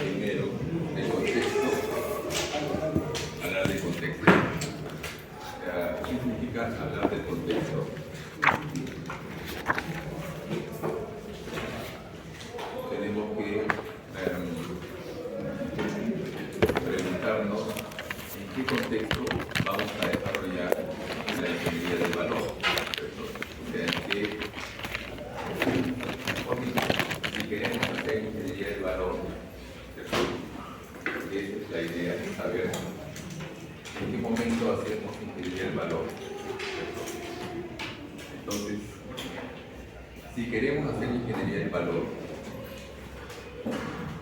primero de contexto. Hablar de contexto. ¿Qué significa hablar de contexto? Tenemos que preguntarnos en qué contexto vamos a desarrollar la ingeniería del valor. O sea, si queremos hacer ingeniería del valor, esa es la idea, de saber en qué momento hacemos ingeniería del valor. Entonces, si queremos hacer ingeniería del valor,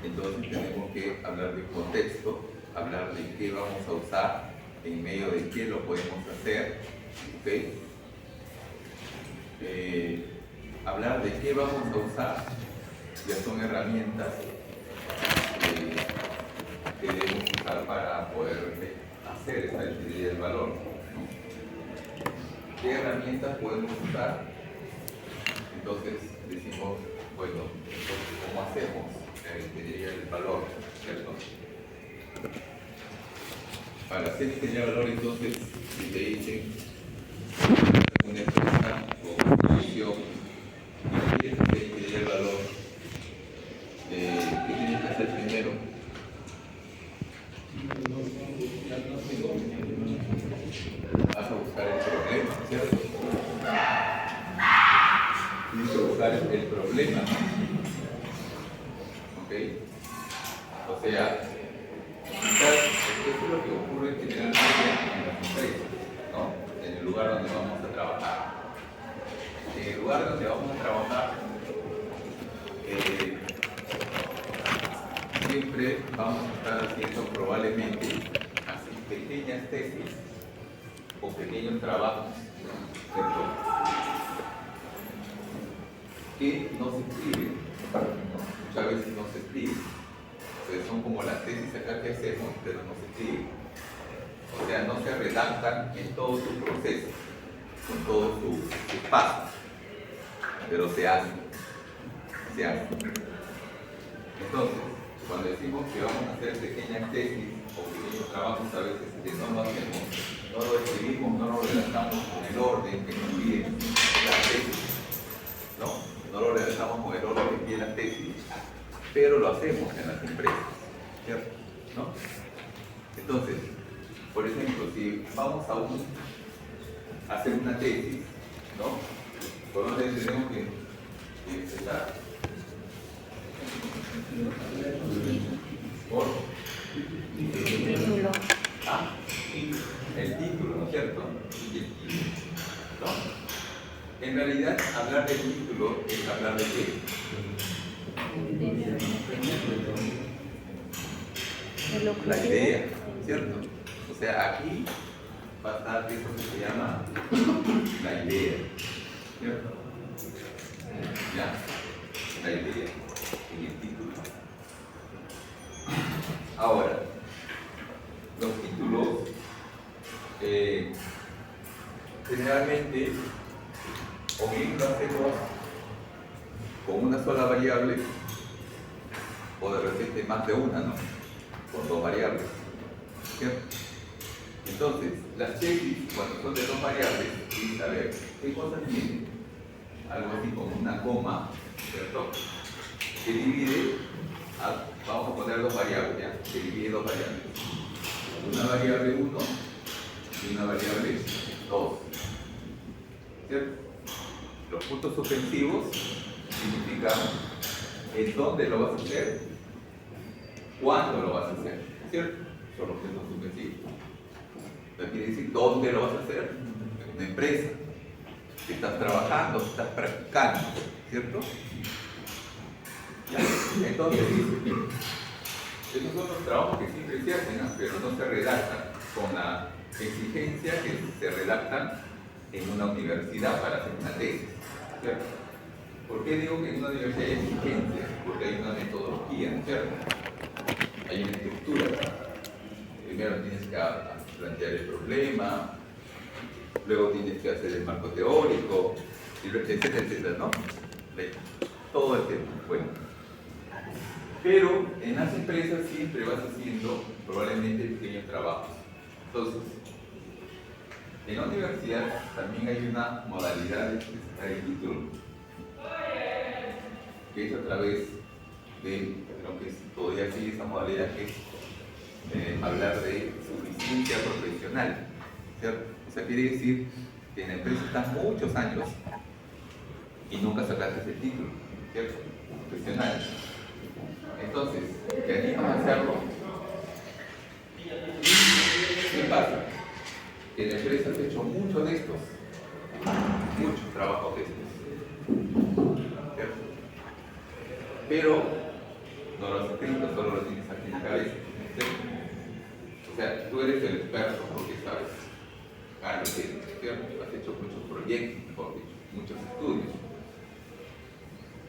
entonces tenemos que hablar de contexto, hablar de qué vamos a usar, en medio de qué lo podemos hacer, ¿okay? Hablar de qué vamos a usar, ya son herramientas que debemos usar para poder hacer esta ingeniería del valor, ¿no? ¿Qué herramientas podemos usar? Entonces decimos, bueno, entonces, ¿cómo hacemos la ingeniería del valor? ¿Cierto? Para hacer ingeniería del valor, entonces, si te dicen una empresa o una institución y quieres hacer ingeniería del valor, ¿qué tienes que hacer primero? Vas a buscar el problema, ¿cierto? Tienes que buscar el problema, ¿ok? O sea, quizás esto es lo que ocurre generalmente en las empresas, ¿no? En el lugar donde vamos a trabajar. En el lugar donde vamos a trabajar, siempre vamos a estar haciendo probablemente así pequeñas tesis o pequeños trabajos, ¿cierto? Que no se escriben, muchas veces no se escriben. Entonces son como las tesis acá que hacemos, pero no se escriben. O sea, no se redactan en todo su proceso, con todos sus pasos, pero se hacen. Entonces, cuando decimos que vamos a hacer pequeñas tesis o pequeños trabajos, a veces no lo hacemos, no lo escribimos, no lo redactamos con el orden que nos piden las tesis, no lo redactamos con el orden que piden las tesis, pero lo hacemos en las empresas, ¿cierto? ¿No? Entonces, por ejemplo, si vamos a hacer una tesis, ¿no? ¿Por dónde tenemos que empezar? Por el título, ¿no es cierto? ¿No? En realidad, hablar del título es hablar de qué. La idea, ¿cierto? O sea, aquí va a estar eso que se llama la idea, ¿cierto? Ya, la idea en el título. Ahora, los títulos generalmente o bien lo hacemos con una sola variable o de repente más de una, ¿no? Con dos variables, ¿cierto? Entonces, las tesis, cuando son de dos variables, tienes que saber qué cosas tienen, algo así como una coma, ¿cierto? Que divide, vamos a poner dos variables, ¿ya? Que divide dos variables. Una variable 1 y una variable 2, ¿cierto? Los puntos suspensivos significan en dónde lo vas a hacer, cuándo lo vas a hacer, ¿cierto? Son los puntos suspensivos. Entonces quiere decir dónde lo vas a hacer, en una empresa, que estás trabajando, que estás practicando, ¿cierto? ¿Ya? Entonces, esos son los trabajos que siempre se hacen, ¿no? Pero no se redactan con la exigencia que se redactan en una universidad para hacer una tesis, ¿cierto? ¿Por qué digo que en una universidad hay exigencias? Porque hay una metodología, ¿cierto? Hay una estructura. Primero tienes que plantear el problema, luego tienes que hacer el marco teórico, etcétera, etcétera, ¿no? Todo el tema. Bueno, Pero en las empresas siempre vas haciendo probablemente pequeños trabajos. Entonces, en la universidad también hay una modalidad de presentar el título, que es a través de, creo que todavía sigue esa modalidad, que es hablar de suficiencia profesional, ¿cierto? O sea, quiere decir que en la empresa estás muchos años y nunca sacaste ese título, ¿cierto? Profesional. Entonces, te animas a hacerlo. ¿Qué pasa? Que en la empresa has hecho muchos de estos, muchos trabajos de estos, ¿cierto? Pero no lo has escrito, solo lo tienes aquí en la cabeza, ¿cierto? O sea, tú eres el experto porque sabes lo que, ¿cierto? Has hecho muchos proyectos, mejor dicho, muchos estudios.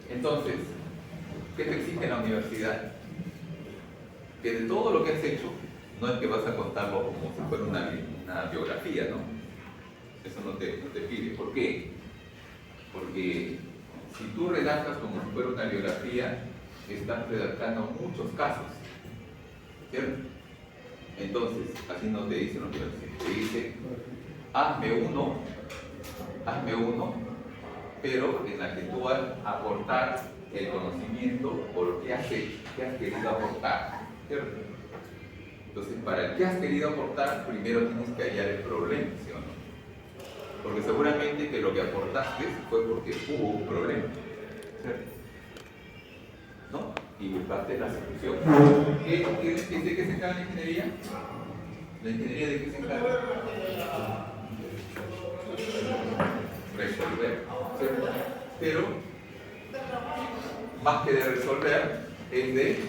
Entonces, ¿qué te exige la universidad? Que de todo lo que has hecho, no es que vas a contarlo como si fuera una biografía, ¿no? Eso no te pide. ¿Por qué? Porque si tú redactas como si fuera una biografía, estás redactando muchos casos, ¿cierto? Entonces, así no te dice la universidad, te dice, hazme uno, pero en la que tú vas a aportar el conocimiento o lo que has hecho, que has querido aportar, ¿cierto? Entonces, para el que has querido aportar, primero tienes que hallar el problema, ¿sí o no? Porque seguramente que lo que aportaste fue porque hubo un problema, ¿cierto? ¿No? Y buscaste la solución. ¿De qué se encarga la ingeniería? ¿La ingeniería de qué se encarga? Resolver, ¿cierto? Pero más que de resolver, es de,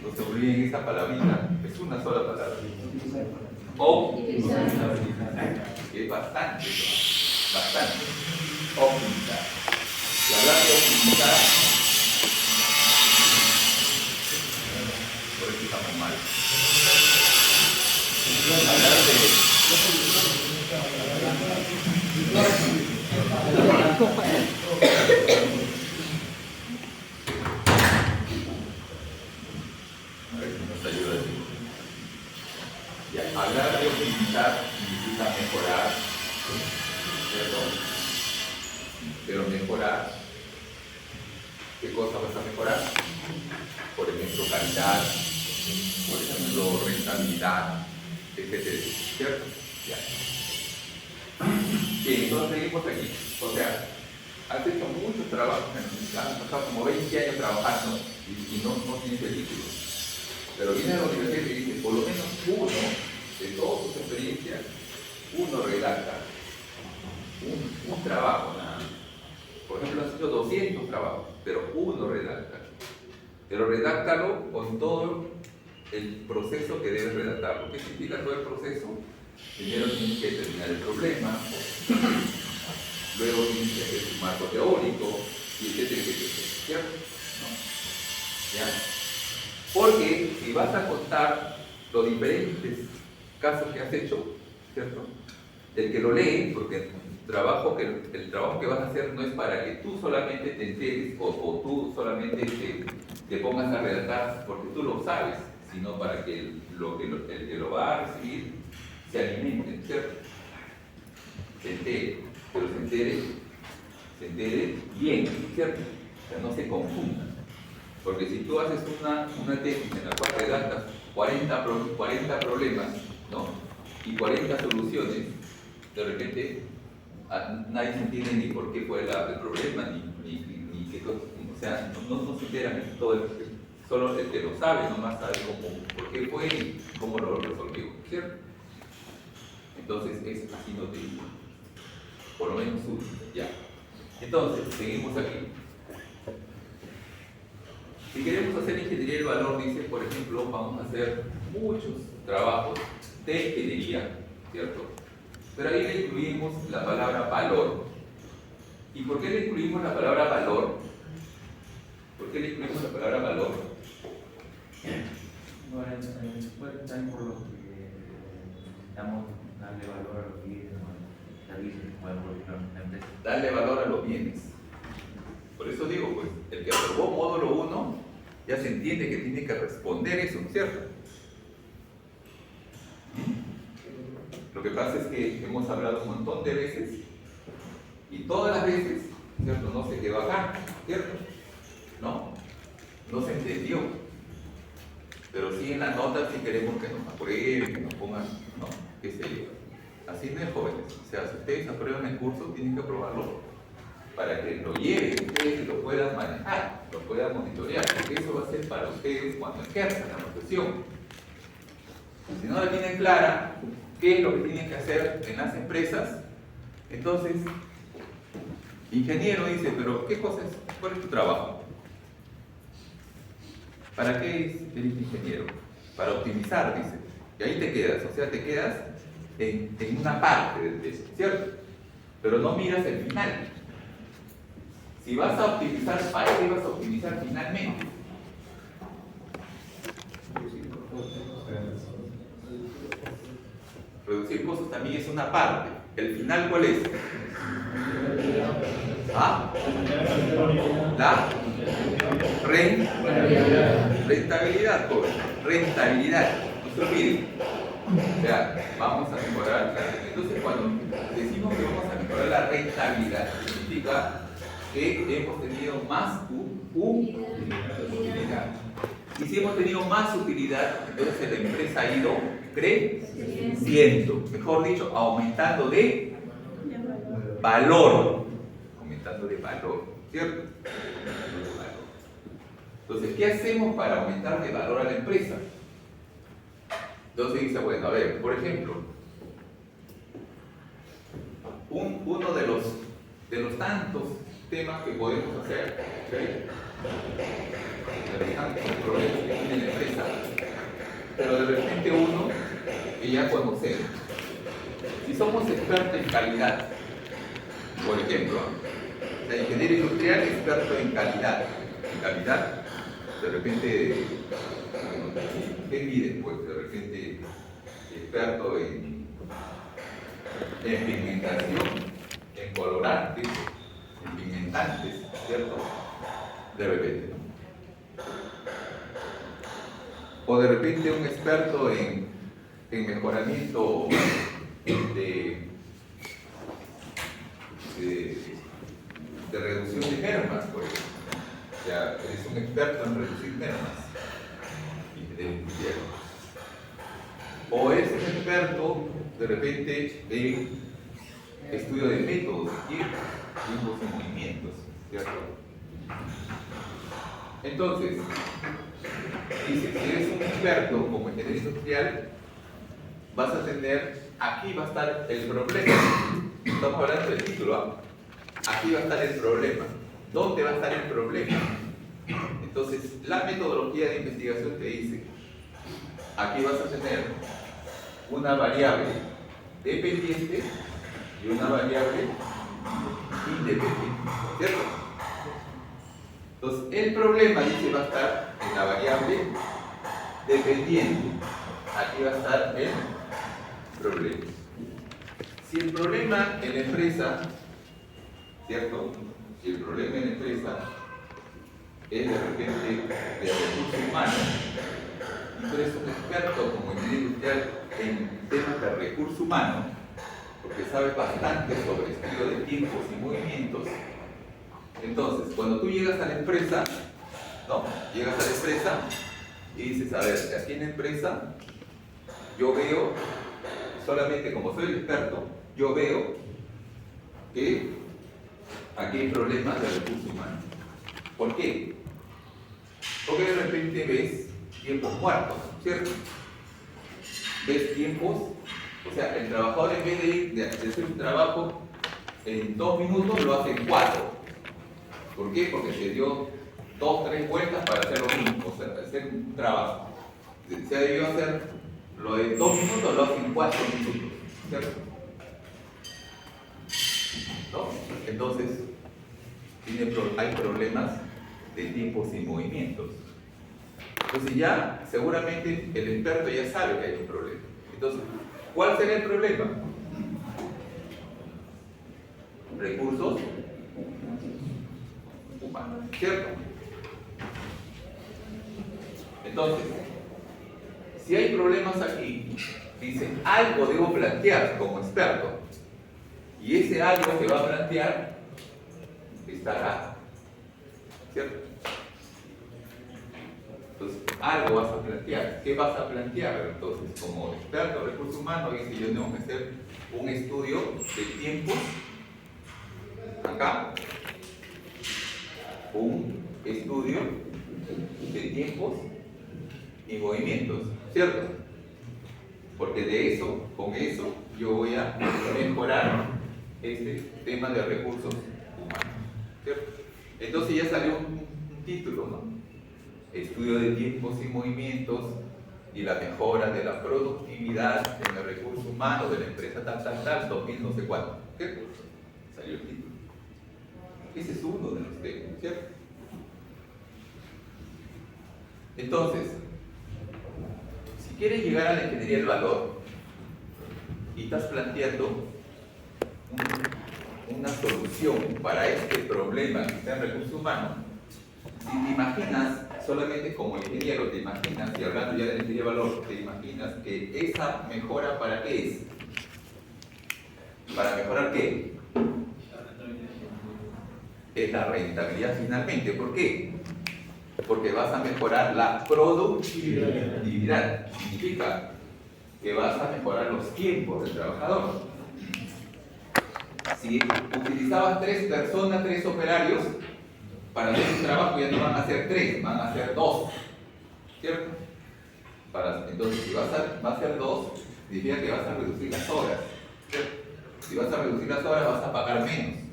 no se olviden esa palabrita, es una sola palabra. Optimizar, que es bastante, optimizar. Y hablar de optimizar, por eso estamos mal. Hablar de a ver si nos ayuda aquí. Ya, hablar de optimizar significa mejorar, ¿cierto? Pero mejorar, ¿qué cosa vas a mejorar? Por ejemplo, calidad, por ejemplo, rentabilidad, etcétera, ¿cierto? Ya. Bien, entonces seguimos aquí. O sea, has hecho muchos trabajos, has pasado como 20 años trabajando y no tienes el título. Pero viene a la universidad y te dice, por lo menos uno de todas tus experiencias, uno redacta un trabajo nada más. Por ejemplo, has hecho 200 trabajos, pero uno redacta. Pero redáctalo con todo el proceso que debes redactarlo. ¿Qué significa todo el proceso? Primero tienes que determinar el problema, luego tienes que hacer tu marco teórico, y etcétera, ¿cierto? ¿No? ¿Ya? Porque si vas a contar los diferentes casos que has hecho, ¿cierto? El que lo lee, porque el trabajo que vas a hacer no es para que tú solamente te enteres o tú solamente te pongas a redactar porque tú lo sabes, sino para que el que lo va a recibir se alimente, ¿cierto? Se entere, pero se entere bien, ¿cierto? O sea, no se confunda. Porque si tú haces una tesis en la cual redactas 40 problemas, ¿no? Y 40 soluciones, de repente nadie se entiende ni por qué fue el problema, ni qué cosa, o sea, no se enteran todo solo el que lo sabe nomás sabe por qué fue y cómo lo resolvió, ¿cierto? Entonces, así no te digo, por lo menos uno, ya. Entonces, seguimos aquí. Si queremos hacer ingeniería del valor, dice, por ejemplo, vamos a hacer muchos trabajos de ingeniería, ¿cierto? Pero ahí le incluimos la palabra valor. ¿Y por qué le incluimos la palabra valor? ¿Por qué le incluimos la palabra valor? Bueno, puede también por lo que necesitamos darle valor a los bienes, servicios, como la empresa. Darle valor a los bienes. Por eso digo, pues, el que aprobó módulo 1 ya se entiende que tiene que responder eso, ¿cierto? Lo que pasa es que hemos hablado un montón de veces y todas las veces, ¿cierto? No se quedó acá, ¿cierto? No se entendió. Pero sí en la nota sí queremos que nos aprueben, que nos pongan, ¿no? ¿Qué sé yo? Así no es, jóvenes. O sea, si ustedes aprueban el curso, tienen que aprobarlo para que lo lleven ustedes y lo puedan manejar, lo puedan monitorear, porque eso va a ser para ustedes cuando ejerzan la profesión. Si no la tienen clara, qué es lo que tienen que hacer en las empresas, entonces, ingeniero dice, pero ¿qué cosa es? ¿Cuál es tu trabajo? ¿Para qué eres ingeniero? Para optimizar, dice. Y ahí te quedas, o sea, te quedas en una parte del texto, ¿cierto? Pero no miras el final. Si vas a optimizar, ¿para qué vas a optimizar finalmente? Reducir costos también es una parte. ¿El final cuál es? ¿Ah? La rentabilidad, joven. Rentabilidad. No se olviden. O sea, vamos a mejorar. Entonces, cuando decimos que vamos a mejorar la rentabilidad, significa que hemos tenido más utilidad. Y si hemos tenido más utilidad, entonces la empresa ha ido creciendo, mejor dicho, aumentando de valor. Aumentando de valor, ¿cierto? Entonces, ¿qué hacemos para aumentar de valor a la empresa? Entonces dice, bueno, a ver, por ejemplo, uno de los tantos temas que podemos hacer, ¿okay? De los tantos problemas que tiene la empresa, pero de repente uno que ya conocemos. Si somos expertos en calidad, por ejemplo, la ingeniero industrial experto en calidad. En calidad, de repente, ¿qué miden? Pues de repente experto en pigmentación, en colorantes, en pigmentantes, ¿cierto? De repente, ¿no? O de repente un experto en mejoramiento de reducción de mermas, por ejemplo. O sea, es un experto en reducir mermas y de invierno. O es un experto, de repente, en estudio de métodos, tiempos y movimientos, ¿cierto? Entonces, dice, si eres un experto como ingeniero industrial, vas a tener, aquí va a estar el problema. Estamos hablando del título, ¿ah? Aquí va a estar el problema. ¿Dónde va a estar el problema? Entonces, la metodología de investigación te dice, aquí vas a tener una variable dependiente y una variable independiente, ¿cierto? Entonces, el problema, dice, va a estar en la variable dependiente. Aquí va a estar el problema. Si el problema en la empresa, ¿cierto? Si el problema en la empresa es de repente de recursos humanos, y tú eres un experto como ingeniero industrial en temas de recursos humanos, porque sabes bastante sobre estudio de tiempos y movimientos, entonces, cuando tú llegas a la empresa, ¿no? Llegas a la empresa y dices, a ver, aquí en la empresa, yo veo, solamente como soy el experto, yo veo que aquí hay problemas de recursos humanos. ¿Por qué? Porque de repente ves tiempos muertos, ¿cierto? Ves tiempos, o sea, el trabajador en vez de hacer un trabajo en 2 minutos, lo hace en 4. ¿Por qué? Porque se dio 2, 3 vueltas para hacer lo mismo, o sea, hacer un trabajo. Se ha debido hacer lo de 2 minutos, lo hace en 4 minutos, ¿cierto? ¿No? Entonces, hay problemas de tiempos y movimientos. Entonces ya, seguramente el experto ya sabe que hay un problema. Entonces, ¿cuál será el problema? humanos, ¿cierto? Entonces, si hay problemas aquí, dice, algo debo plantear como experto. Y ese algo que va a plantear estará, ¿cierto? Entonces, algo vas a plantear. ¿Qué vas a plantear? Entonces, como experto en recursos humanos, dice, yo tengo que hacer un estudio de tiempos, acá, un estudio de tiempos y movimientos, ¿cierto? Porque de eso, con eso, yo voy a mejorar este tema de recursos humanos, ¿cierto? Entonces ya salió un título, ¿no? Estudio de tiempos y movimientos y la mejora de la productividad en el recurso humano de la empresa tal, 2000 no sé cuánto, ¿cierto? Salió el título. Ese es uno de los temas, ¿cierto? Entonces, si quieres llegar a la ingeniería del valor y estás planteando una solución para este problema que está en recursos humanos, si te imaginas, solamente como ingeniero te imaginas, y hablando ya de la ingeniería del valor, te imaginas que esa mejora ¿para qué es? ¿Para mejorar qué? Es la rentabilidad finalmente. ¿Por qué? Porque vas a mejorar la productividad. Significa que vas a mejorar los tiempos del trabajador. Si utilizabas 3 personas, 3 operarios, para hacer un trabajo ya no van a ser 3, van a ser 2. ¿Cierto? Entonces, si va a ser 2, significa que vas a reducir las horas. ¿Cierto? Si vas a reducir las horas, vas a pagar menos.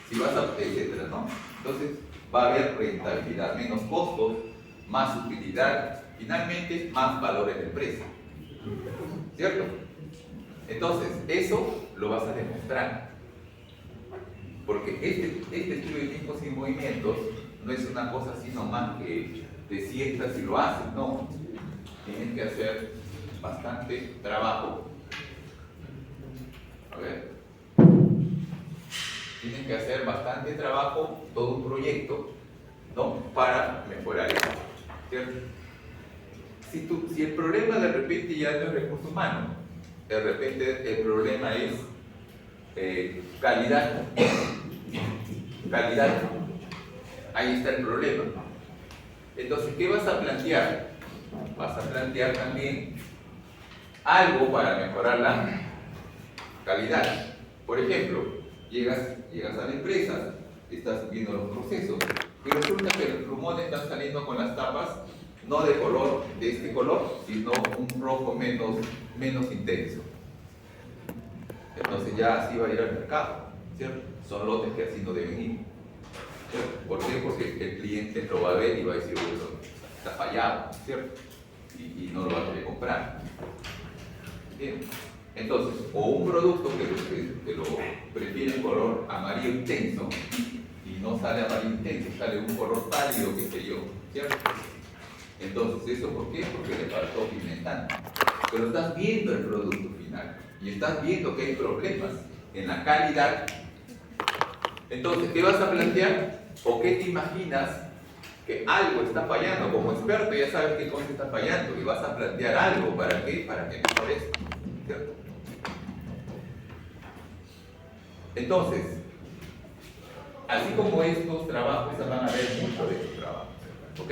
Si vas a, etcétera, ¿no? Entonces, va a haber rentabilidad, menos costos, más utilidad, finalmente, más valor en la empresa. ¿Cierto? Entonces, eso lo vas a demostrar. Porque este estudio de tiempos y movimientos no es una cosa así nomás que te sientas y lo haces, no. Tienes que hacer bastante trabajo. A ver. Tienes que hacer bastante trabajo, todo un proyecto, ¿no? Para mejorar eso, ¿cierto? Si el problema de repente ya no es recurso humano, de repente el problema es calidad. Calidad. Ahí está el problema. Entonces, ¿qué vas a plantear? Vas a plantear también algo para mejorar la calidad. Por ejemplo, llegas a la empresa, estás viendo los procesos y resulta que los plumones están saliendo con las tapas no de color, de este color, sino un rojo menos intenso. Entonces ya así va a ir al mercado, ¿cierto? Son lotes que así no deben ir, ¿cierto? ¿Por qué? Porque el cliente lo va a ver y va a decir, bueno, está fallado, ¿cierto? Y no lo va a querer comprar. Bien. Entonces, o un producto que lo prefiere en color amarillo intenso y no sale amarillo intenso, sale un color pálido, qué sé yo, ¿cierto? Entonces, ¿eso por qué? Porque le faltó pigmentante. Pero estás viendo el producto final y estás viendo que hay problemas en la calidad. Entonces, ¿qué vas a plantear? ¿O qué te imaginas que algo está fallando? Como experto ya sabes qué cosa está fallando y vas a plantear algo. ¿Para qué? Para que mejore esto, ¿cierto? Entonces, así como estos trabajos, van a haber muchos de estos trabajos, ¿ok?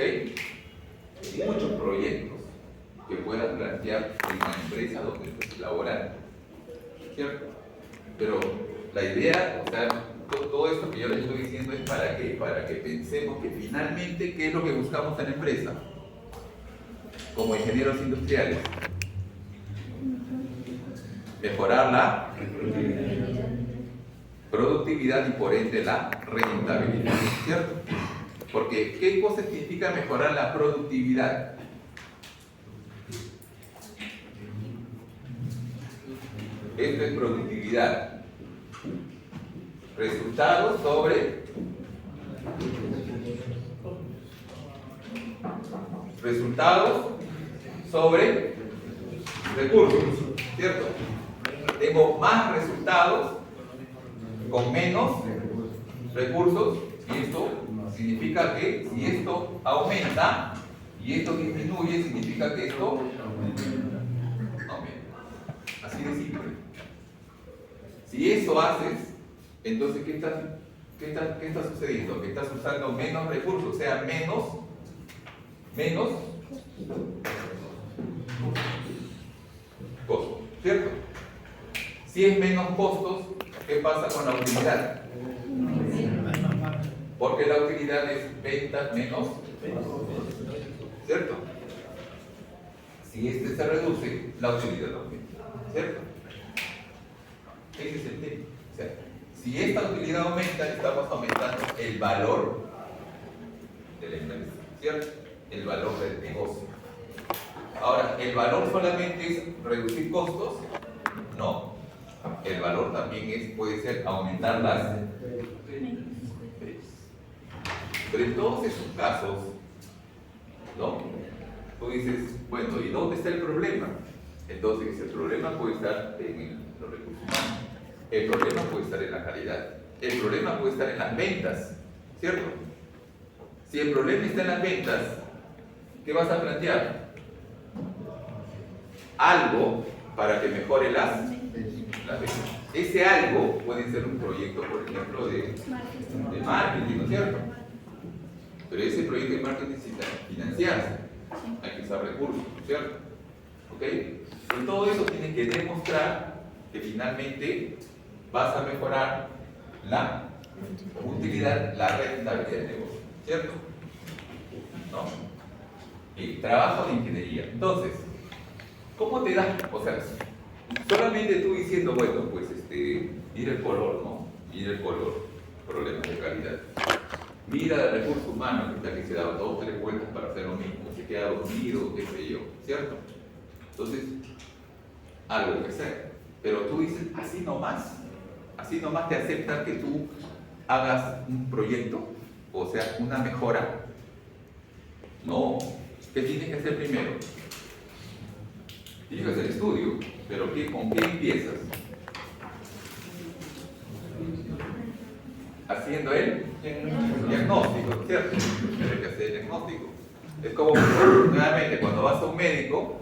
Y muchos proyectos que puedas plantear en la empresa donde estés laborando, ¿cierto? Pero la idea, o sea, todo esto que yo les estoy diciendo es para qué, para que pensemos que finalmente, ¿qué es lo que buscamos en la empresa? Como ingenieros industriales, mejorar la productividad y por ende la rentabilidad, ¿cierto? Porque, ¿qué cosa significa mejorar la productividad? Esto es productividad. Resultados sobre recursos, ¿cierto? Tengo más resultados con menos recursos y esto significa que si esto aumenta y esto disminuye, significa que esto aumenta. Así de simple. Si eso haces, entonces ¿qué está sucediendo? Que estás usando menos recursos, o sea, menos costos, ¿cierto? Si es menos costos, ¿qué pasa con la utilidad? Porque la utilidad es ventas menos, ¿cierto? Si este se reduce, la utilidad aumenta, ¿cierto? Ese es el tema. O sea, si esta utilidad aumenta, estamos aumentando el valor de la empresa, ¿cierto? El valor del negocio. Ahora, ¿el valor solamente es reducir costos? No. El valor también puede ser aumentar las ventas. Pero en todos esos casos, ¿no? Tú dices, bueno, ¿y dónde está el problema? Entonces, el problema puede estar en los recursos humanos, el problema puede estar en la calidad, el problema puede estar en las ventas, ¿cierto? Si el problema está en las ventas, ¿qué vas a plantear? Algo para que mejore las ventas. Ese algo puede ser un proyecto, por ejemplo, de marketing, ¿no es cierto? Pero ese proyecto de marketing necesita financiarse, hay que usar recursos, ¿no es cierto? ¿Ok? Y todo eso tiene que demostrar que finalmente vas a mejorar la utilidad, la rentabilidad del negocio, ¿cierto? ¿No? El trabajo de ingeniería. Entonces, ¿cómo te das? O sea, solamente tú diciendo, bueno, pues mira el color, ¿no? Mira el color, problemas de calidad. Mira el recurso humano que se da 2 o 3 vueltas para hacer lo mismo, se queda dormido, qué sé yo, ¿cierto? Entonces, algo que hacer. Pero tú dices, así nomás te aceptan que tú hagas un proyecto, o sea, una mejora. No, ¿qué tienes que hacer primero? Tienes que hacer estudio, pero ¿con qué empiezas? Haciendo el diagnóstico, ¿cierto? Tienes que hacer el diagnóstico. Es como, nuevamente, cuando vas a un médico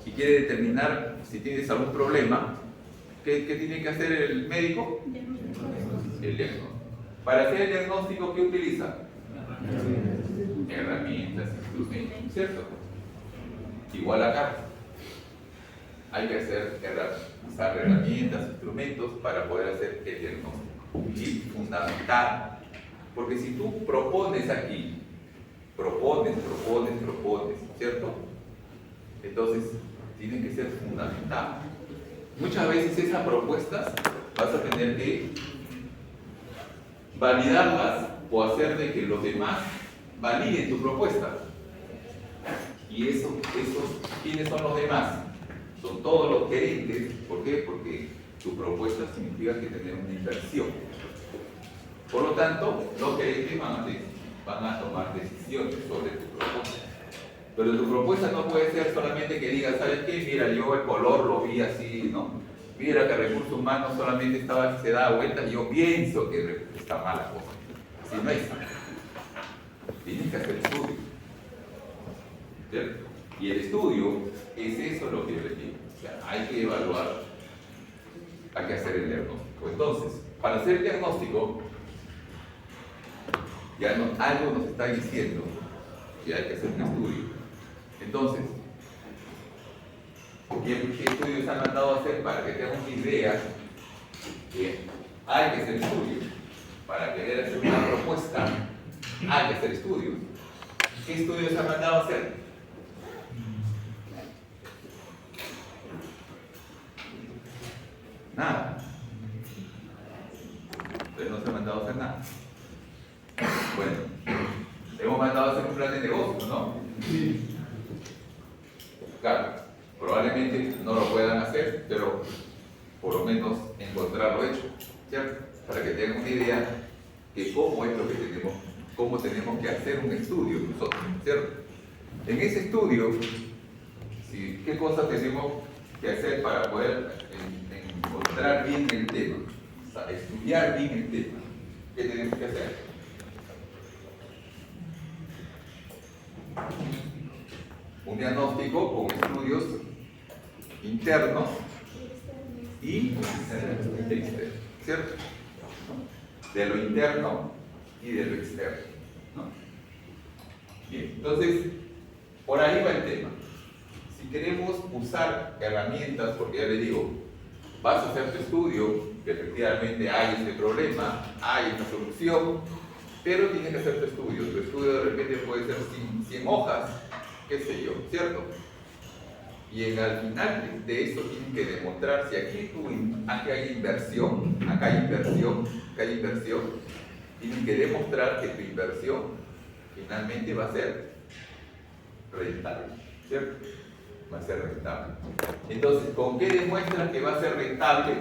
y quiere determinar si tienes algún problema, ¿qué tiene que hacer el médico? El diagnóstico. Para hacer el diagnóstico, ¿qué utiliza? Herramientas, instrumentos, ¿cierto? Igual acá. Hay que usar herramientas, instrumentos para poder hacer el diagnóstico. Y fundamental, porque si tú propones aquí, propones, ¿cierto? Entonces, tiene que ser fundamental. Muchas veces esas propuestas vas a tener que validarlas o hacer de que los demás validen tu propuesta. Y esos, ¿quiénes son los demás? Son todos los gerentes. ¿Por qué? Porque tu propuesta significa que tener una inversión. Por lo tanto, los gerentes van a tomar decisiones sobre tu propuesta. Pero tu propuesta no puede ser solamente que digas, ¿sabes qué? Mira, yo el color lo vi así, ¿no? Mira que recursos humanos solamente se da vuelta y yo pienso que está mala cosa. Así no es. Tienes que hacer estudio. ¿Cierto? Y el estudio es eso lo que yo les digo. O sea, hay que evaluar, hay que hacer el diagnóstico. Entonces, para hacer el diagnóstico, ya algo nos está diciendo que hay que hacer un estudio. Entonces, ¿qué estudios han mandado a hacer para que tengan una idea? Que hay que hacer estudios. Para querer hacer una propuesta, hay que hacer estudios. ¿Qué estudios han mandado a hacer? Nada. Entonces no se ha mandado a hacer nada. Bueno, hemos mandado a hacer un plan de negocio, ¿no? Sí. Claro, probablemente no lo puedan hacer, pero por lo menos encontrarlo hecho, ¿cierto? Para que tengan una idea de cómo es lo que tenemos, cómo tenemos que hacer un estudio nosotros, ¿cierto? En ese estudio, ¿qué cosas tenemos que hacer para poder encontrar bien el tema? O sea, estudiar bien el tema. ¿Qué tenemos que hacer? Un diagnóstico con estudios internos y externos, ¿cierto? De lo interno y de lo externo, ¿no? Bien, entonces, por ahí va el tema. Si queremos usar herramientas, porque ya les digo, vas a hacer tu estudio, que efectivamente hay este problema, hay esta solución, pero tienes que hacer tu estudio. Tu estudio de repente puede ser 100 hojas, qué sé yo, ¿cierto? Y al final de eso tienen que demostrar si aquí hay inversión, acá hay inversión, tienen que demostrar que tu inversión finalmente va a ser rentable, ¿cierto? Va a ser rentable. Entonces, ¿con qué demuestran que va a ser rentable?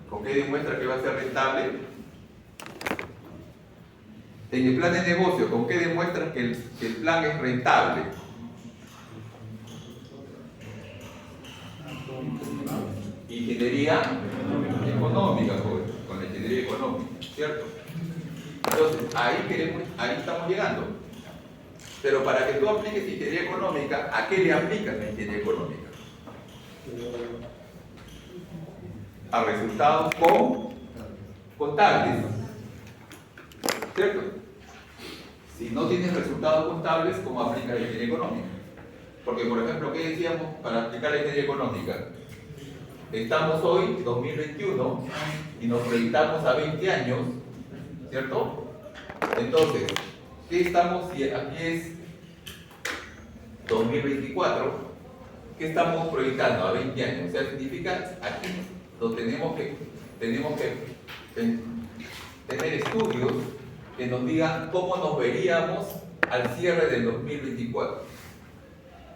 ¿Con qué demuestra que va a ser rentable? En el plan de negocio, ¿con qué demuestran que el plan es rentable? Ingeniería económica, con la ingeniería económica, ¿cierto? Entonces, ahí estamos llegando. Pero para que tú apliques ingeniería económica, ¿a qué le aplicas la ingeniería económica? A resultados contables, ¿cierto? Si no tienes resultados contables, ¿cómo aplicas la ingeniería económica? Porque, por ejemplo, ¿qué decíamos para aplicar la ingeniería económica? Estamos hoy, 2021, y nos proyectamos a 20 años, ¿cierto? Entonces, ¿qué estamos? Si aquí es 2024, ¿qué estamos proyectando a 20 años? O sea, significa aquí tenemos que tener estudios que nos digan cómo nos veríamos al cierre del 2024.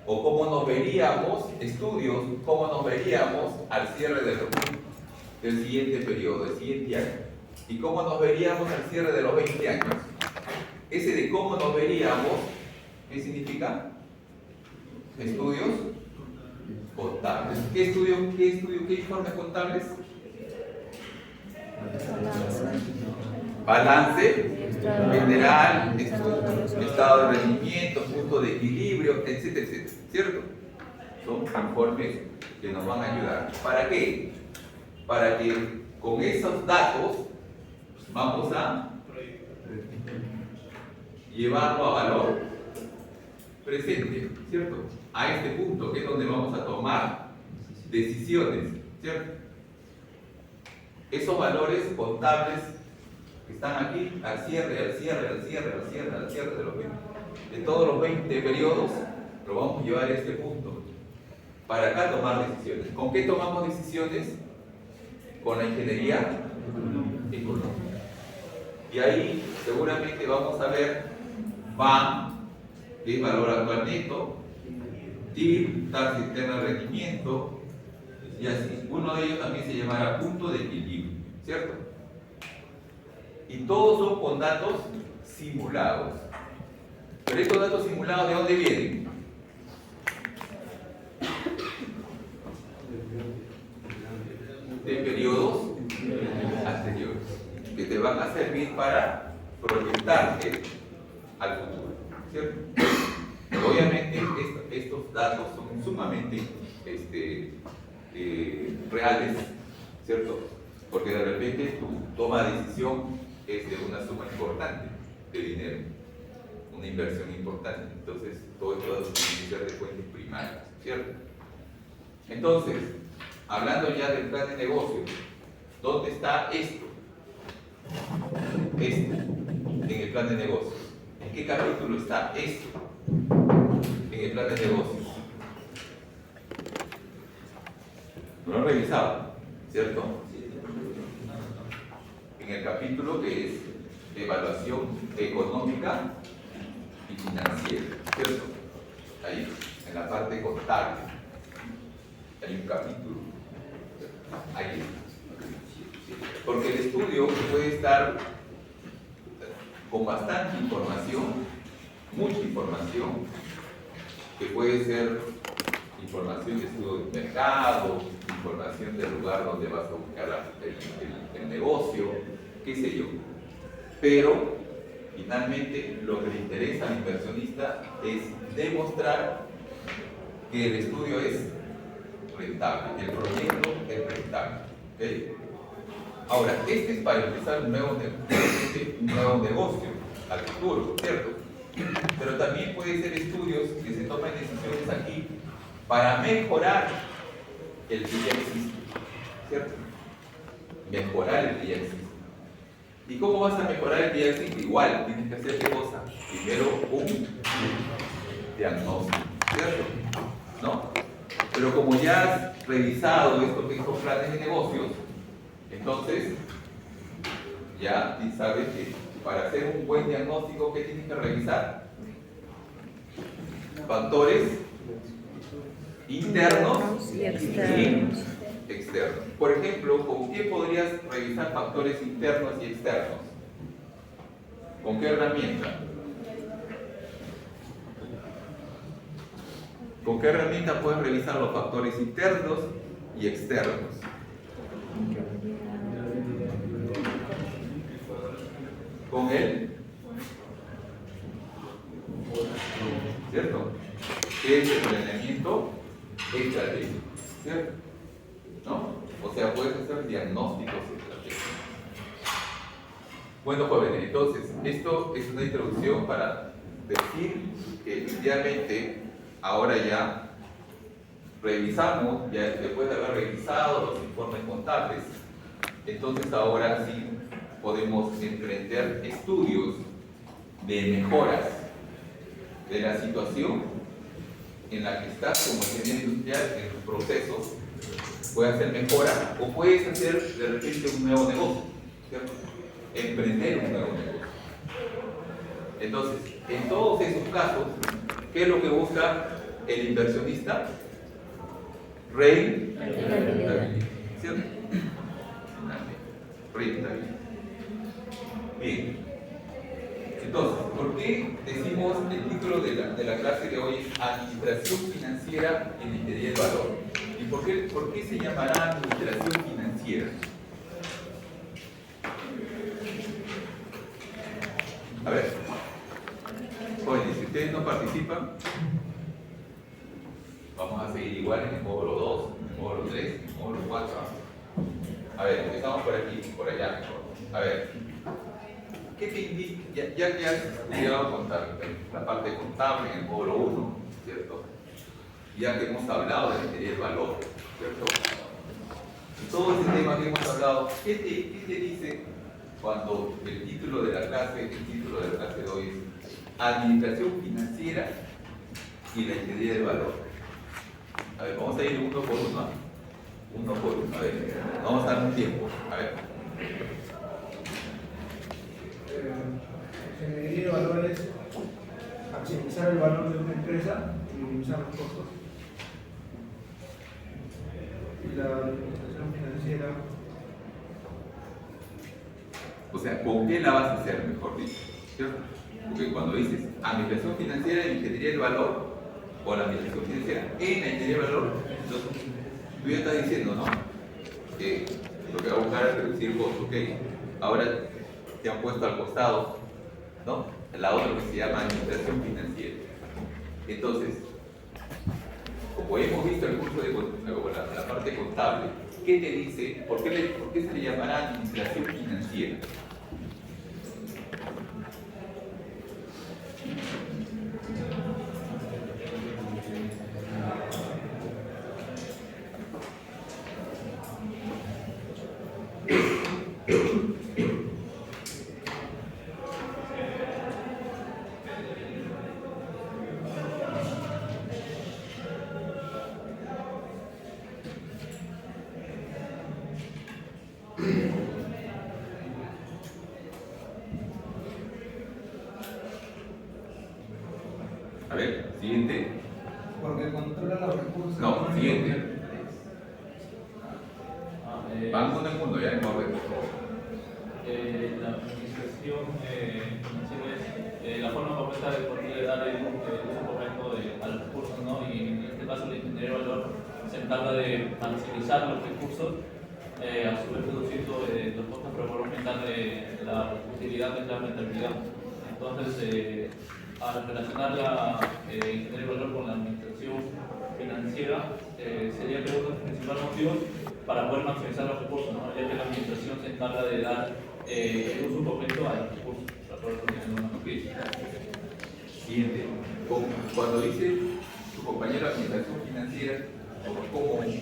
O cómo nos veríamos, estudios, cómo nos veríamos al cierre del siguiente periodo, del siguiente año. Y cómo nos veríamos al cierre de los 20 años. Ese de cómo nos veríamos, ¿qué significa? Estudios contables. ¿Qué informes contables? Balance general, estado de rendimiento, punto de equilibrio, etcétera, etcétera, ¿cierto? Son informes que nos van a ayudar. ¿Para qué? Para que con esos datos vamos a llevarlo a valor presente, ¿cierto? A este punto, que es donde vamos a tomar decisiones, ¿cierto? Esos valores contables que están aquí, al cierre de todos los 20 periodos, lo vamos a llevar a este punto, para acá tomar decisiones. ¿Con qué tomamos decisiones? Con la ingeniería económica. Y ahí seguramente vamos a ver VAM, que es valor actual neto, TIR, tasa interna de rendimiento, y así. Uno de ellos también se llamará punto de equilibrio, ¿cierto? Y todos son con datos simulados. Pero estos datos simulados, ¿de dónde vienen? De periodos anteriores, que te van a servir para proyectarte al futuro, ¿cierto? Obviamente estos datos son sumamente reales, ¿cierto? Porque de repente tu toma de decisión es de una suma importante de dinero, una inversión importante. Entonces, todo esto tiene que ser de fuentes primarias, ¿cierto? Entonces, hablando ya del plan de negocio, ¿dónde está esto? En el plan de negocios. ¿En qué capítulo está esto? En el plan de negocios. ¿Lo han revisado? ¿Cierto? En el capítulo que es evaluación económica y financiera, ¿cierto? Ahí, en la parte contable, hay un capítulo. Ahí. Porque el estudio puede estar con bastante información, mucha información, que puede ser información de estudio de mercado, información del lugar donde vas a buscar el negocio, qué sé yo. Pero finalmente lo que le interesa al inversionista es demostrar que el estudio es rentable, que el proyecto es rentable. ¿Okay? Ahora, este es para empezar un nuevo negocio al futuro, ¿cierto? Pero también puede ser estudios que se tomen decisiones aquí para mejorar el que ya existe, ¿cierto? Mejorar el que ya existe. ¿Y cómo vas a mejorar el que ya existe? Igual, tienes que hacer qué cosa. Primero un diagnóstico, ¿cierto? ¿No? Pero como ya has revisado esto que son planes de negocios, entonces ya sabes que para hacer un buen diagnóstico, ¿qué tienes que revisar? Factores internos y externos. Por ejemplo, ¿con qué podrías revisar factores internos y externos? ¿Con qué herramienta? ¿Con qué herramienta puedes revisar los factores internos y externos? Con él, ¿cierto? ¿Qué es el planeamiento estratégico? ¿Cierto? ¿No? O sea, puedes hacer diagnósticos estratégicos. Bueno, jóvenes, entonces, esto es una introducción para decir que efectivamente ahora ya revisamos, ya después de haber revisado los informes contables, entonces ahora sí podemos emprender estudios de mejoras de la situación en la que estás como ingeniero industrial en tus procesos. Puedes hacer mejoras o puedes hacer de repente un nuevo negocio, ¿cierto? Emprender un nuevo negocio. Entonces, en todos esos casos, ¿qué es lo que busca el inversionista? Rentabilidad, ¿cierto? Rentabilidad. Bien. Entonces, ¿por qué decimos el título de la clase de hoy es Administración Financiera en Ingeniería del Valor? ¿Y por qué se llamará Administración Financiera? A ver, jóvenes, si ustedes no participan, vamos a seguir igual en el módulo 2, en el módulo 3, en el módulo 4. A ver, empezamos por aquí, por allá. A ver, ¿qué te indica? Ya que has estudiado la parte contable en el módulo 1, ¿cierto? Ya que hemos hablado de la ingeniería del valor, ¿cierto? Y todo ese tema que hemos hablado, ¿qué te dice cuando el título de la clase de hoy es Administración Financiera y la ingeniería del valor? A ver, vamos a ir uno por uno. Uno por uno. A ver, vamos a dar un tiempo. A ver. Ingeniería de valor es maximizar el valor de una empresa y minimizar los costos. Y la administración financiera. O sea, ¿con qué la vas a hacer, mejor dicho? ¿Cierto? Porque cuando dices administración financiera en ingeniería del valor, o la administración financiera en la ingeniería del valor, entonces tú ya estás diciendo, ¿no? Que lo que va a buscar es reducir costos, ¿ok? Ahora te han puesto al costado, ¿no? La otra que se llama administración financiera. Entonces, como hemos visto el curso de la parte contable, ¿qué te dice? ¿Por qué se le llamará administración financiera? A ver, siguiente. Porque controla los recursos. No, siguiente. Van uno en uno, ya en orden. La administración financiera es la forma correcta de poder dar el uso correcto a los recursos, ¿no? Y en este caso la ingeniería de valor se encarga de maximizar los recursos, a su vez reduciendo los costos, pero por aumentar la utilidad de la rentabilidad. Entonces, al relacionar y tener valor con la administración financiera, sería creo que el principal motivo para poder maximizar los recursos, ¿no? Ya que la administración se encarga de dar el uso correcto a los recursos, de acuerdo con una noticia. Siguiente. Cuando dice tu compañero de administración financiera,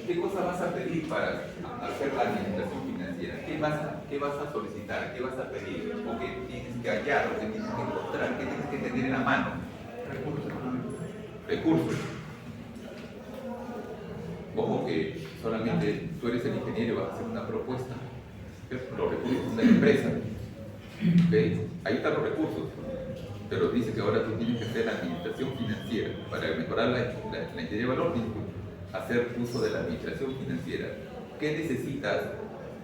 ¿qué cosa vas a pedir para hacer la administración financiera? ¿Qué vas a solicitar? ¿Qué vas a pedir? ¿O qué tienes que hallar? ¿O qué tienes que encontrar? ¿Qué tienes que tener en la mano? Recursos económicos. Recursos. Ojo que solamente tú eres el ingeniero y vas a hacer una propuesta. Los recursos de la empresa. ¿Okay? Ahí están los recursos. Pero dice que ahora tú tienes que hacer la administración financiera. Para mejorar la ingeniería de valor, tienes que hacer uso de la administración financiera. ¿Qué necesitas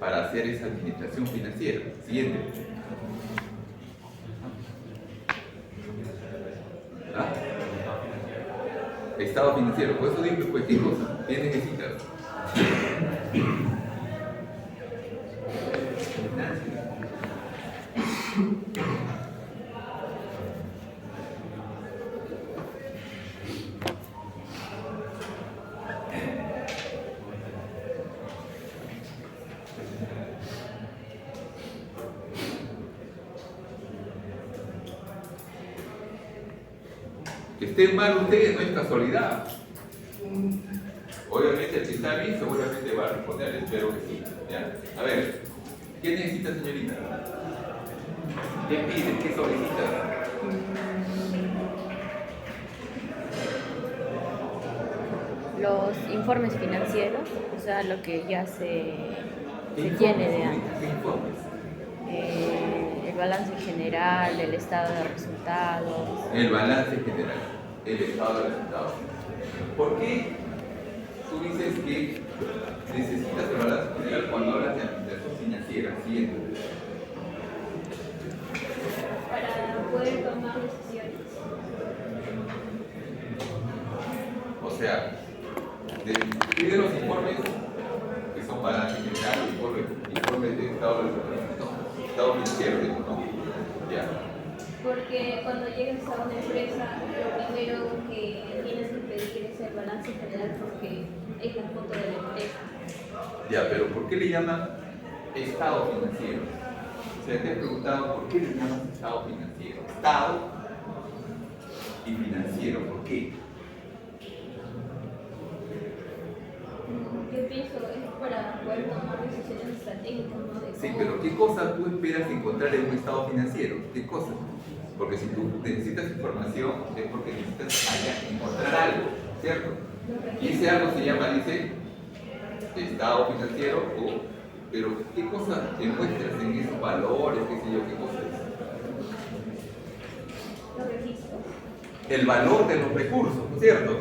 para hacer esa administración financiera? Siguiente. ¿Ah? Estado financiero. Por eso digo, pues, ¿qué cosa? ¿Qué necesitas? Que estén mal ustedes no es casualidad. Obviamente el que está bien seguramente va a responder, espero que sí. ¿Ya? A ver, ¿qué necesita, señorita? ¿Qué pide? ¿Qué solicita? Los informes financieros, o sea, lo que ya se tiene de antes. ¿Qué informes? El balance general, el estado de resultados. El balance general, el estado de resultados. ¿Por qué tú dices que necesitas el balance general cuando hablas de administración financiera? Siguiente. Para poder tomar decisiones. O sea, pide los informes que son balance general, informes de estado de resultados, estado financiero, digo, ¿no? Ya. Porque cuando llegas a una empresa, lo primero que tienes que pedir es el balance general porque es la foto de la empresa. Ya, pero ¿por qué le llaman estado financiero? O sea, te he preguntado por qué le llaman estado financiero. Estado y financiero, ¿por qué? Yo pienso es para poder tomar decisiones estratégicas, ¿no? De Sí, cómo- pero ¿qué cosa tú esperas encontrar en un estado financiero? ¿Qué cosa? Porque si tú necesitas información es porque necesitas allá encontrar algo, ¿cierto? Y ese algo se llama, dice, estado financiero, pero ¿qué cosas encuentras en esos valores, qué sé yo, qué cosas? los registros. El valor de los recursos, ¿no es cierto?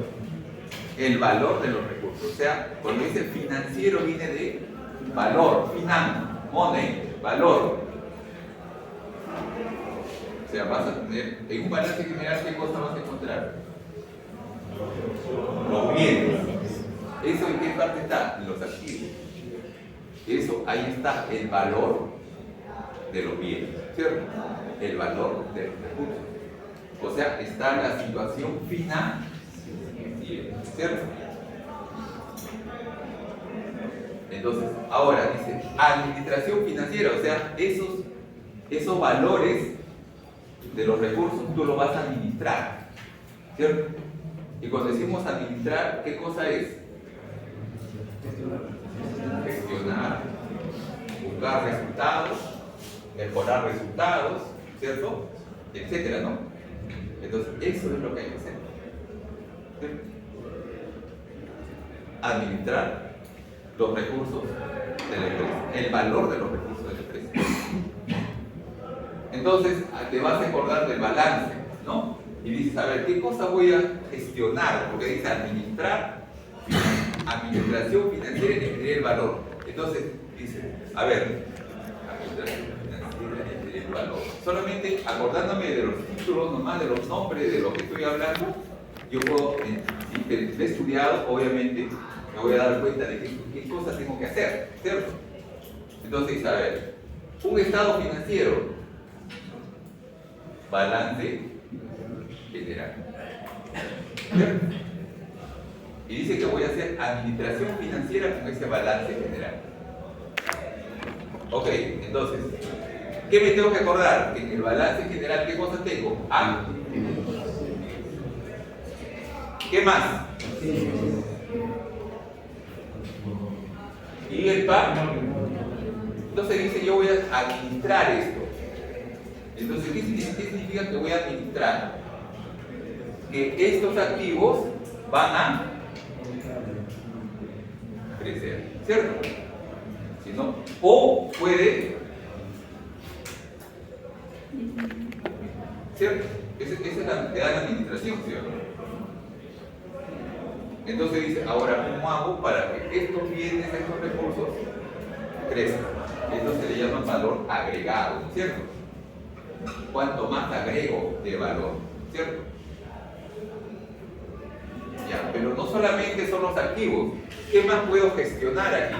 El valor de los recursos. O sea, cuando dice financiero viene de valor, money, valor. O sea, vas a tener, en un balance general, ¿qué cosa vas a encontrar? Los bienes. ¿Eso en qué parte está? En los activos. Eso, ahí está el valor de los bienes, ¿cierto? El valor de los recursos. O sea, está la situación financiera, ¿cierto? Entonces, ahora dice, administración financiera, o sea, esos valores de los recursos tú los vas a administrar, ¿cierto? Y cuando decimos administrar, ¿qué cosa es? Gestionar, buscar resultados, mejorar resultados, ¿cierto? Etcétera, ¿no? Entonces, eso es lo que hay que hacer. ¿Cierto? Administrar los recursos de la empresa, el valor de los recursos de la empresa. Entonces, te vas a acordar del balance, ¿no? Y dices, a ver, ¿qué cosa voy a gestionar? Porque dice administrar, administración financiera y definir el valor. Entonces, dice, a ver, administración financiera y definir el valor. Solamente acordándome de los títulos, nomás de los nombres de lo que estoy hablando, yo puedo, si he estudiado, obviamente, me voy a dar cuenta de qué cosas tengo que hacer, ¿cierto? Entonces, a ver, un estado financiero, balance general. ¿Cierto? Y dice que voy a hacer administración financiera con ese balance general. Ok, entonces, ¿qué me tengo que acordar? Que en el balance general, ¿qué cosas tengo? A. ¿Qué más? Y el PA. Entonces dice, yo voy a administrar esto. Entonces, ¿qué significa que voy a administrar? Que estos activos van a crecer, ¿cierto? Si no, o puede, ¿cierto? Esa es la administración, ¿cierto? Entonces dice, ahora, ¿cómo hago para que estos bienes, estos recursos crezcan? Esto se le llama valor agregado, ¿cierto? Cuanto más agrego de valor, ¿cierto? Ya, pero no solamente son los activos. ¿Qué más puedo gestionar aquí?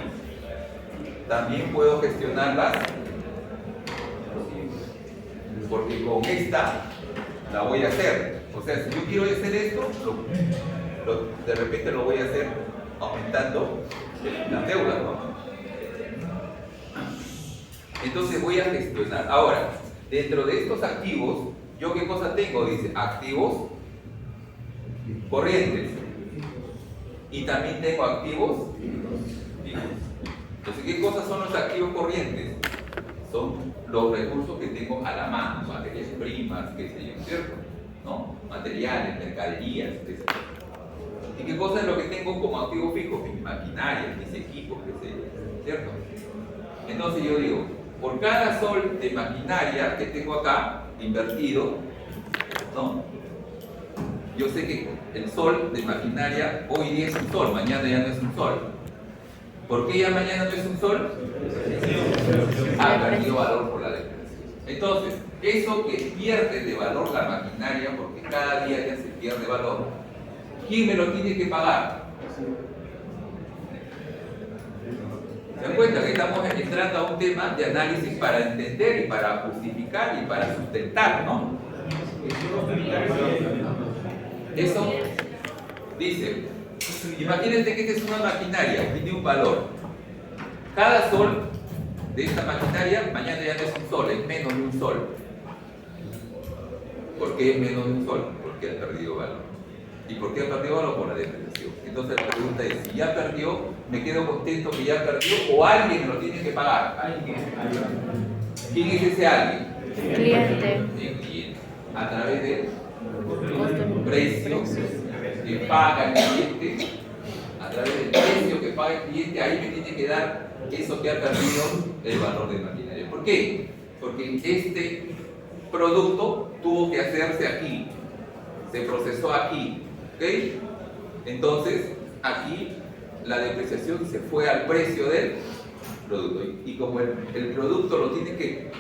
También puedo gestionar las, porque con esta la voy a hacer. O sea, si yo quiero hacer esto, de repente lo voy a hacer aumentando las deudas, ¿no? Entonces voy a gestionar. Ahora, dentro de estos activos, ¿yo qué cosa tengo? Dice, activos corrientes. Y también tengo activos fijos. Entonces, ¿qué cosas son los activos corrientes? Son los recursos que tengo a la mano, materias primas, qué sé yo, ¿cierto? ¿No? Materiales, mercaderías, etc. ¿Y qué cosa es lo que tengo como activo fijo? Mis maquinarias, mis equipos, qué sé yo, ¿cierto? Entonces yo digo, por cada sol de maquinaria que tengo acá invertido, ¿no? Yo sé que el sol de maquinaria hoy día es un sol, mañana ya no es un sol. ¿Por qué ya mañana no es un sol? Ha perdido valor por la depreciación. Entonces, eso que pierde de valor la maquinaria, porque cada día ya se pierde valor, ¿quién me lo tiene que pagar? ¿Se dan cuenta que estamos entrando a un tema de análisis para entender y para justificar y para sustentar, ¿no? Eso dice, imagínense que esta es una maquinaria, tiene un valor. Cada sol de esta maquinaria, mañana ya no es un sol, es menos de un sol. ¿Por qué es menos de un sol? Porque ha perdido valor. ¿Y por qué ha perdido valor? Por la depreciación. Entonces la pregunta es, si ya perdió, ¿me quedo contento que ya perdió o alguien me lo tiene que pagar? ¿Quién es ese alguien? Cliente. El cliente. A través de precio que paga el cliente, a través del precio que paga el cliente, ahí me tiene que dar eso que ha perdido el valor del maquinaria. ¿Por qué? Porque este producto tuvo que hacerse aquí, se procesó aquí, ¿ok? Entonces, aquí la depreciación se fue al precio del producto. Y como el producto lo tiene que,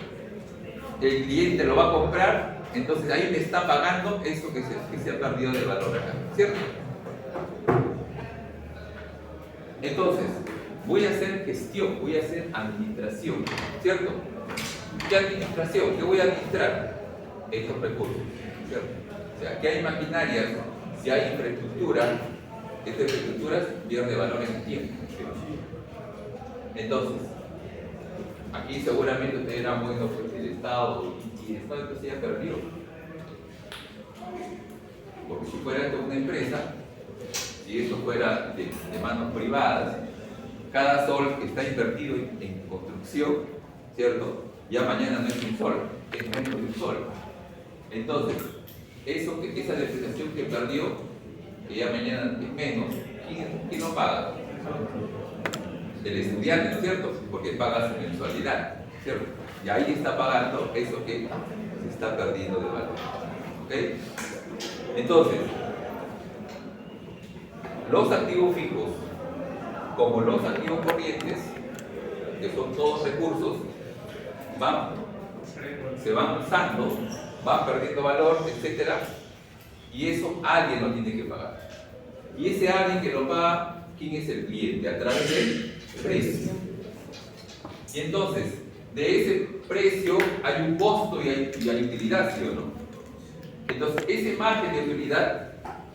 el cliente lo va a comprar, entonces ahí me está pagando eso que se ha perdido de valor acá, ¿cierto? Entonces, voy a hacer gestión, voy a hacer administración, ¿cierto? ¿Qué administración? ¿Qué voy a administrar? Estos recursos, ¿cierto? O sea, que hay maquinarias, si hay infraestructura, esta infraestructura pierde valor en el tiempo, ¿cierto? Entonces, aquí seguramente ustedes dirán, bueno, pues el Estado y el Estado entonces ya perdió. Porque si fuera esto una empresa, si esto fuera de manos privadas, cada sol que está invertido en construcción, ¿cierto? Ya mañana no es un sol, es menos de un sol. Entonces, esa depreciación que perdió, que ya mañana es menos, ¿quién lo paga? El estudiante, ¿no es cierto? Porque paga su mensualidad, ¿cierto? Y ahí está pagando eso que se está perdiendo de valor. ¿Ok? Entonces, los activos fijos, como los activos corrientes, que son todos recursos, se van usando, van perdiendo valor, etc. Y eso alguien lo tiene que pagar. Y ese alguien que lo paga quién es el cliente, a través del precio. Y entonces, de ese precio hay un costo y hay utilidad, ¿sí o no? Entonces, ese margen de utilidad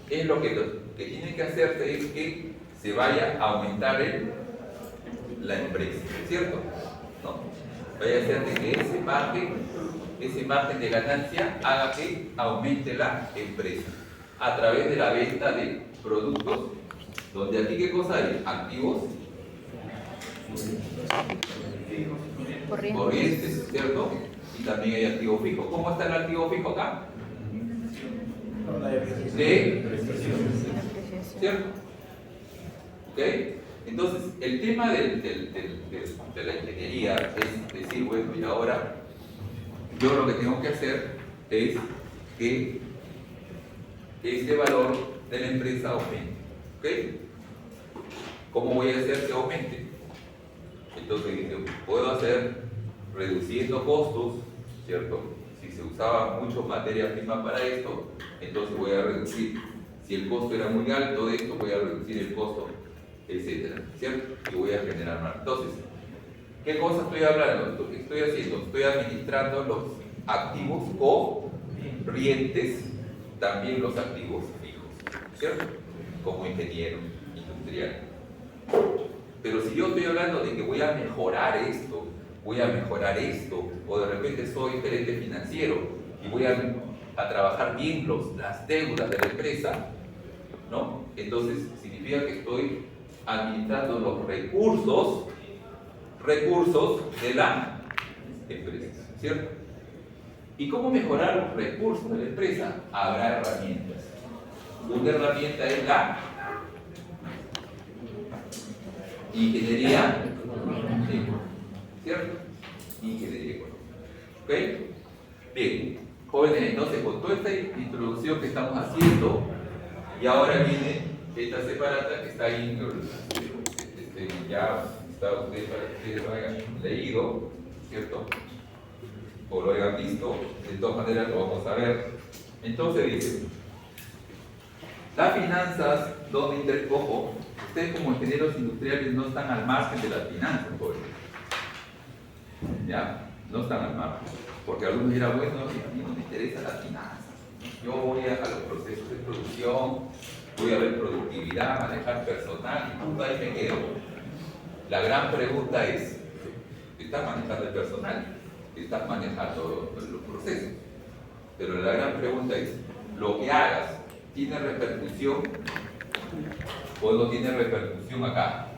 es lo que tiene que hacerse, es que se vaya a aumentar la empresa, ¿cierto? ¿No? Vaya a ser de que ese margen de ganancia haga que aumente la empresa a través de la venta de productos, donde aquí ¿qué cosa hay? Activos corrientes, ¿cierto? Y también hay activo fijo. ¿Cómo está el activo fijo acá? ¿Cierto? ¿Ok? Entonces, el tema de la ingeniería es decir, bueno, y ahora yo lo que tengo que hacer es que este valor de la empresa aumente. ¿Ok? ¿Cómo voy a hacer que aumente? Entonces, yo puedo hacer reduciendo costos, ¿cierto? Si se usaba mucho materia prima para esto, entonces voy a reducir. Si el costo era muy alto de esto, voy a reducir el costo, etcétera, ¿cierto? Y voy a generar más. Entonces, ¿qué cosa estoy hablando? ¿Qué estoy haciendo? Estoy administrando los activos corrientes, también los activos fijos, ¿cierto? Como ingeniero industrial. Pero si yo estoy hablando de que voy a mejorar esto, o de repente soy gerente financiero y voy a trabajar bien las deudas de la empresa, ¿no? Entonces significa que estoy administrando los recursos de la empresa, ¿cierto? ¿Y cómo mejorar los recursos de la empresa? Habrá herramientas. Una herramienta es la ingeniería económica, ¿cierto? Ingeniería económica. ¿Ok? Bien, jóvenes, entonces con toda esta introducción que estamos haciendo, y ahora viene esta separata que está ahí, ya está usted para que ustedes lo hayan leído, ¿cierto? O lo hayan visto, de todas maneras lo vamos a ver. Entonces dice, las finanzas, donde ojo, ustedes como ingenieros industriales no están al margen de las finanzas, jóvenes. ¿Ya? No están al margen. Porque algunos dirán, bueno, a mí no me interesan las finanzas. Yo voy a los procesos de producción, voy a ver productividad, manejar personal, y punto, ahí me quedo. La gran pregunta es, ¿estás manejando el personal? ¿Estás manejando los procesos? Pero la gran pregunta es, ¿lo que hagas tiene repercusión o no tiene repercusión acá?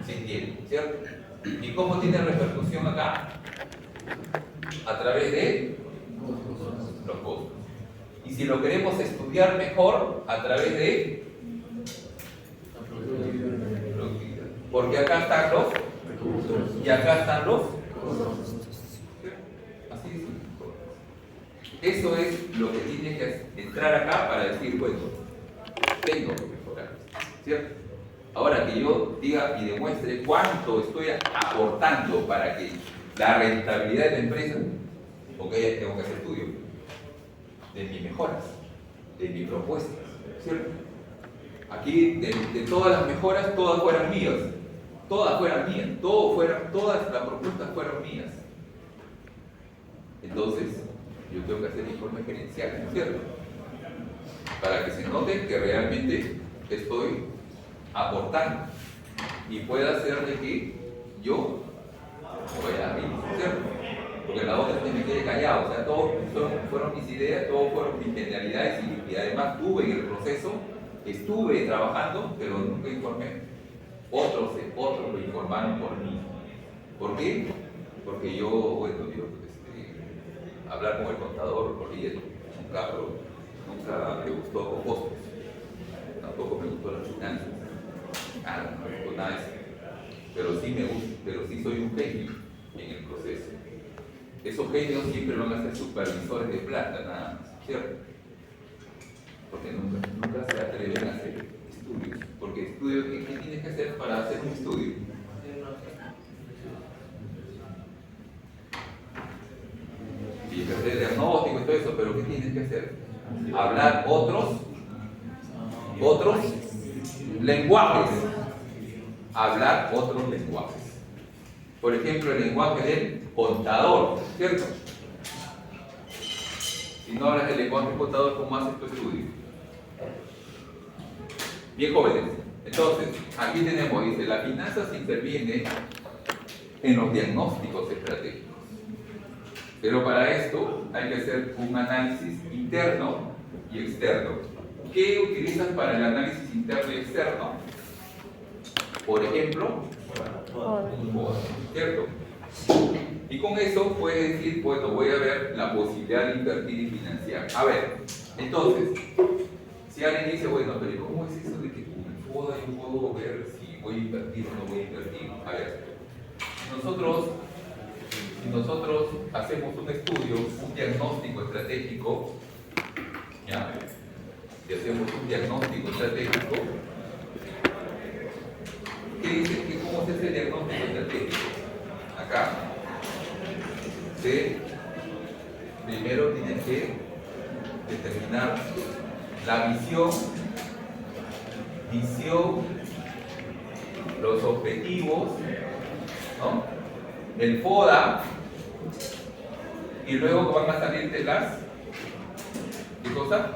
Sí tiene, ¿cierto? ¿Y cómo tiene repercusión acá? A través de los costos. Y si lo queremos estudiar mejor, a través de productividad. Porque acá están los y acá están los costos. Así es. Eso es lo que tiene que entrar acá para decir, bueno, tengo que mejorar, ¿cierto? Ahora que yo diga y demuestre cuánto estoy aportando para que la rentabilidad de la empresa, porque tengo que hacer estudio de mis mejoras, de mis propuestas, ¿cierto? Aquí, de todas las mejoras, todas fueran mías, todas las propuestas fueron mías. Entonces, yo tengo que hacer informes gerenciales, ¿no es cierto? Para que se note que realmente estoy aportando y pueda hacer de que yo vaya arriba, ¿cierto? Porque la otra es que me quede callado, o sea, todos fueron mis ideas, todos fueron mis genialidades y además estuve en el proceso, estuve trabajando, pero nunca informé. Otros lo informaron por mí. ¿Por qué? Porque yo, bueno, hablar con el contador, por ahí, nunca me gustó con costos, tampoco me gustó las finanzas. Nada, no me gustó nada de eso. Pero sí me gusta, pero sí soy un genio en el proceso. Esos genios siempre van a ser supervisores de plata, nada más, ¿cierto? Porque nunca se atreven a hacer estudios. Porque estudios, ¿qué tienes que hacer para hacer un estudio? Y hacer diagnóstico y todo eso, pero ¿qué tienes que hacer? hablar otros lenguajes. Hablar otros lenguajes. Por ejemplo, el lenguaje del contador, ¿cierto? Si no hablas del lenguaje del contador, ¿cómo haces tu estudio? Bien, jóvenes. Entonces, aquí tenemos, dice, la finanza se interviene en los diagnósticos estratégicos. Pero para esto hay que hacer un análisis interno y externo. ¿Qué utilizas para el análisis interno y externo? Por ejemplo, ¿cierto? Y con eso puedes decir, bueno, voy a ver la posibilidad de invertir y financiar. A ver, entonces, si alguien dice, bueno, pero ¿cómo es eso de que con el FODA yo puedo ver si voy a invertir o no voy a invertir? A ver, si nosotros hacemos un estudio, un diagnóstico estratégico, ¿ya? Si hacemos un diagnóstico estratégico, ¿qué dice? ¿Cómo es ese diagnóstico estratégico? Acá. Primero tienes que determinar la visión, los objetivos, ¿no? El FODA, y luego van a salirte las, ¿qué cosa?